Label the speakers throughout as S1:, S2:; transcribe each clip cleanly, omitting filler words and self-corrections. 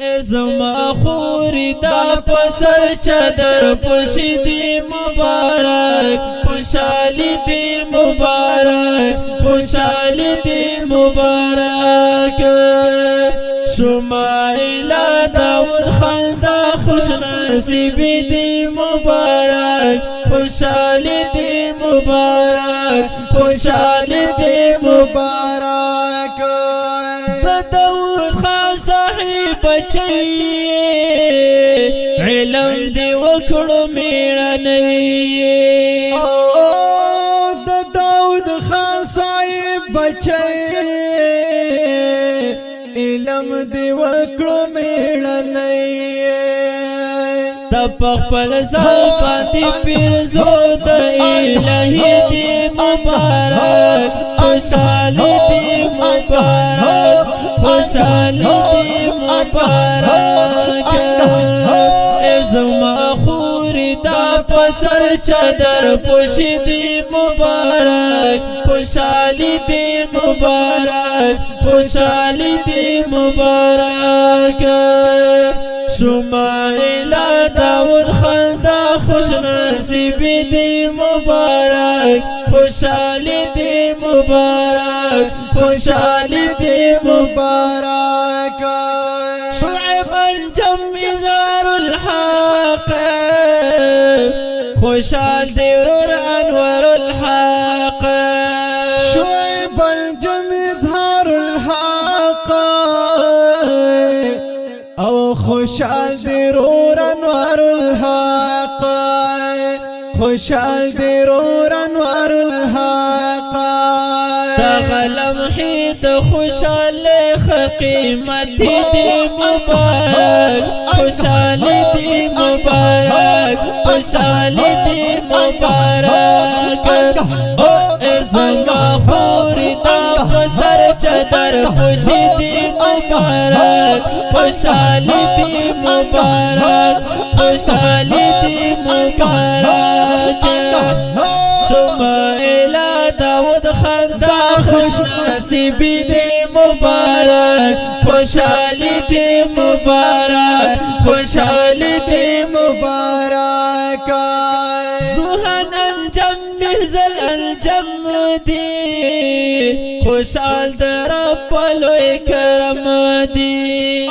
S1: زما خوری دا پسر چادر پوشی دی مبارک خوشحالی دی مبارک خوشحالی دی مبارک شمائلہ داود خالدہ خوش نصیبی دی مبارک خوشحالی دی مبارک خوشحالی دی مبارک داود خان صاحب بچی علم دی وکړو میړنی
S2: داود خان صاحب بچی علم دی وکړو میړنی
S1: خپل ځان باندې پیرزو د الهی دی مبارک خوشحالی دی مبارک خوشحالی دی مبارک زما خوری دا پسر چادر پوشی دی مبارک خوشحالی دی مبارک خوشحالی دی مبارک شمائلہ داود خالدہ خوش نصیبی دی مبارک خوشحالی دی مبارک خوشحالی دی مبارک شعب الجم ازار الحق خوشحال دی ورور انوار الحق
S2: شعب الجم ازار الحق او خوشحال دی رور انوار الحق خوشحال دی رور انوار الحق
S1: تغلم حید خوشحال قیمت دی مبارک خوشحالی دی مبارک خوشحالی دی مبارک زما خوری دا پسر چادر پوشی دی مبارک خوشحالی دی مبارک خوشحالی دی مبارک شمائلہ داود خالدہ خوش نصیبی دی مبارک خوشحالی دی مبارک خوشحالی دی مبارک زوہن انجم محزل انجم دی خوشحال در رب کرم دی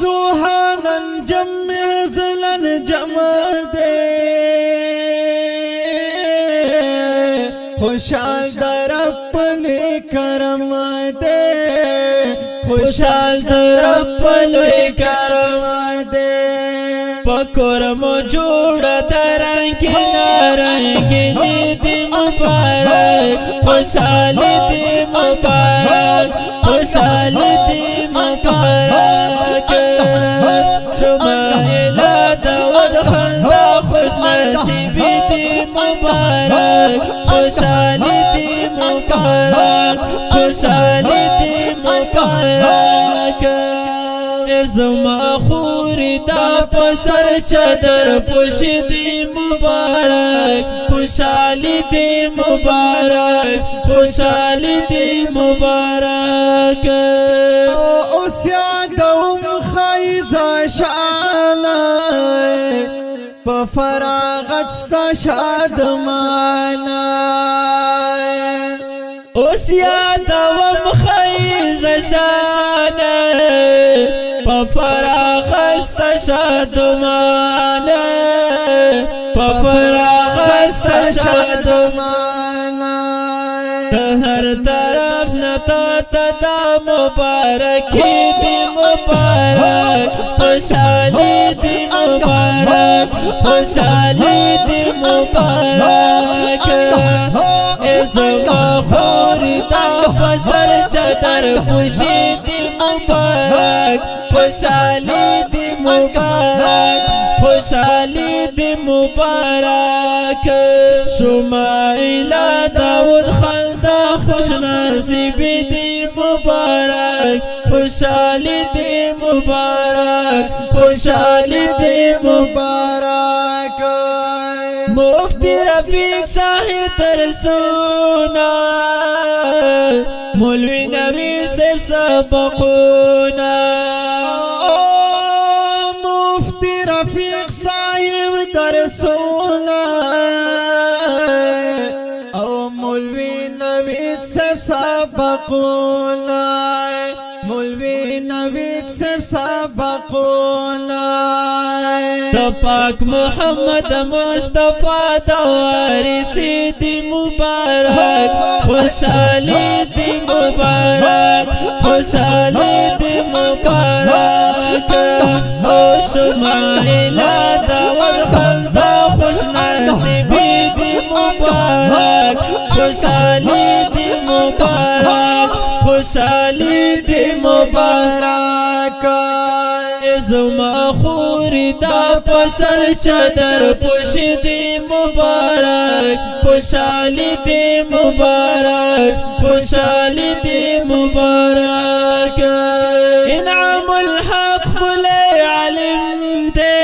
S2: زوہن انجم محزل انجم دی خوشحال در رب کرم دی
S1: خوشحال در رب کرم دی پکور موجود ترنگی نارنگی دی مبارک خوشحالی دی مبارک خوشحالی دی مبارک شمائلہ داود خالدہ خوش نصیبی دی مبارک خوشحالی دی مبارک خوشحالی دی مبارک زما خوری دا پسر چادر پوشی دی مبارک خوشحالی دی مبارک خوشحالی دی مبارک
S2: اوس یادوم خیزه شانه په فراغت ستا شادمانه
S1: اوس یادوم خیزه شانه په فراغت ستا شادمانه په فراغت ستا شادمانه هر طرف نتا تا مبارکی دی مبارک خوشحالی دی مبارک خوشحالی دی مبارک زما خوری دا پسر چادر پوشی دی مبارک خوشحالی دی مبارک خوشحالی دی مبارک شمائلہ داود خالدہ خوش نصیبی دی مبارک خوشحالی دی مبارک خوشحالی دی مبارک مفتی رفیق صاحب ترسونا مولوی نبی سیب سبقونا
S2: مفتی رفیق صاحب درسونا او مولوی نوید سیب سبقونا مولوی نوید سیب سبقونا
S1: د پاک محمد مصطفی د وارثی دی مبارک خوشحالی دی مبارک خوشحالی دی مبارک او سمائلہ داود خلدا خوش نصیبی دی مبارک خوشحالی دی مبارک خوشحالی دی مبارک زما خوری دا پسر چادر پوش دی مبارک خوشحالی دی مبارک خوشحالی دی مبارک انعام الحق خلی علم دے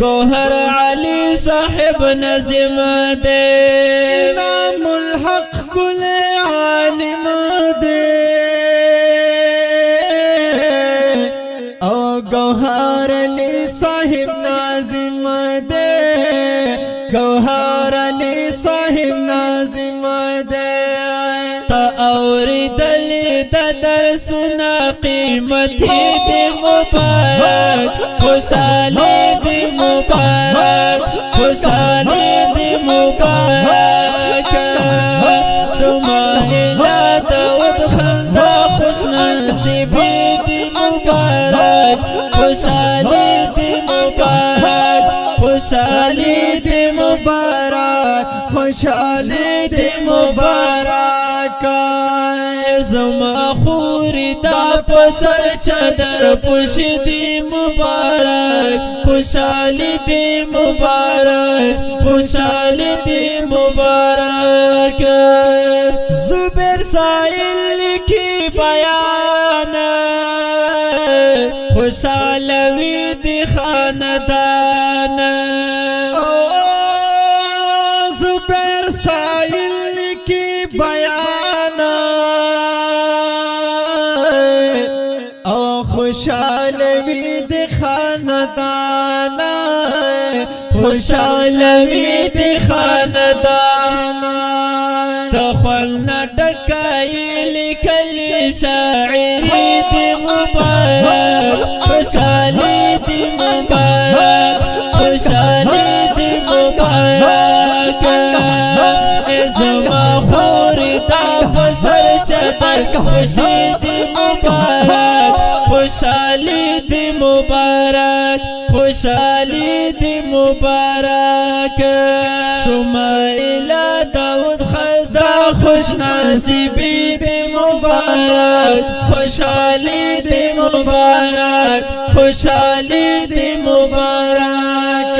S1: گوہر علی صاحب نظم دے
S2: انعام الحق خلی علم دے گوہر علی صاحب ناظم دے گوہر علی صاحب ناظم دے
S1: تا اوری دلی دا درسنا قیمتی دی مبارک خوشحالی دی مبارک خوشحالی دی مبارک سمائلہ داود خلدا خوش نصیبی دی مبارک خوشحالی دی مبارک خوشحالی دی
S2: مبارک خوشحالی دی مبارک
S1: زما خوری دا پسر چادر پوش دی مبارک خوشحالی دی مبارک خوشحالی دی مبارک زبیر سائل کی بیان خوشحالوی دی خاندان
S2: زبیر سائل کی بیان او خوشحالوی دی خاندان خوشحالوی دی خاندان
S1: تخولنا ڈکائی لکلی شاعری دی مبارک خوشحالی دی مبارک خوشحالی دی مبارک زما خوری دا پسر چادر خوشی دی مبارک خوشحالی دی مبارک خوشحالی دی مبارک سمائلہ داود خلدا خوش نصیبی دی مبارک خوشحالی دی مبارک خوشحالی دی مبارک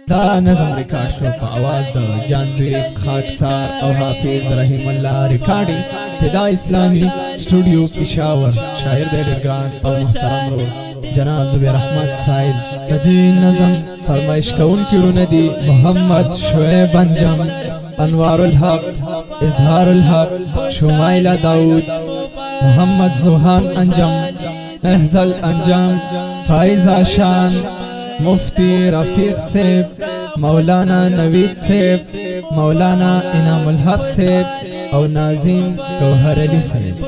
S2: دا نظم ریکارڈ شو په आवाज د جانزیب خاکسار او حافظ رحیم الله ریکارډینګ ابتدا اسلامی سټوډیو پېښور شاعر د ګران او محترم رو جناب زبیر احمد صاحب د دې نظم فرمایش کوونکي ورونه دي محمد شعیب انجم انوار الحق اظهار الحق شمائلہ داود محمد زوحان انجم احزل انجم فائزہ شان مفتی رفیق سیب مولانا نوید سیب مولانا انعام الحق سیب او ناظم گوہر علی سیب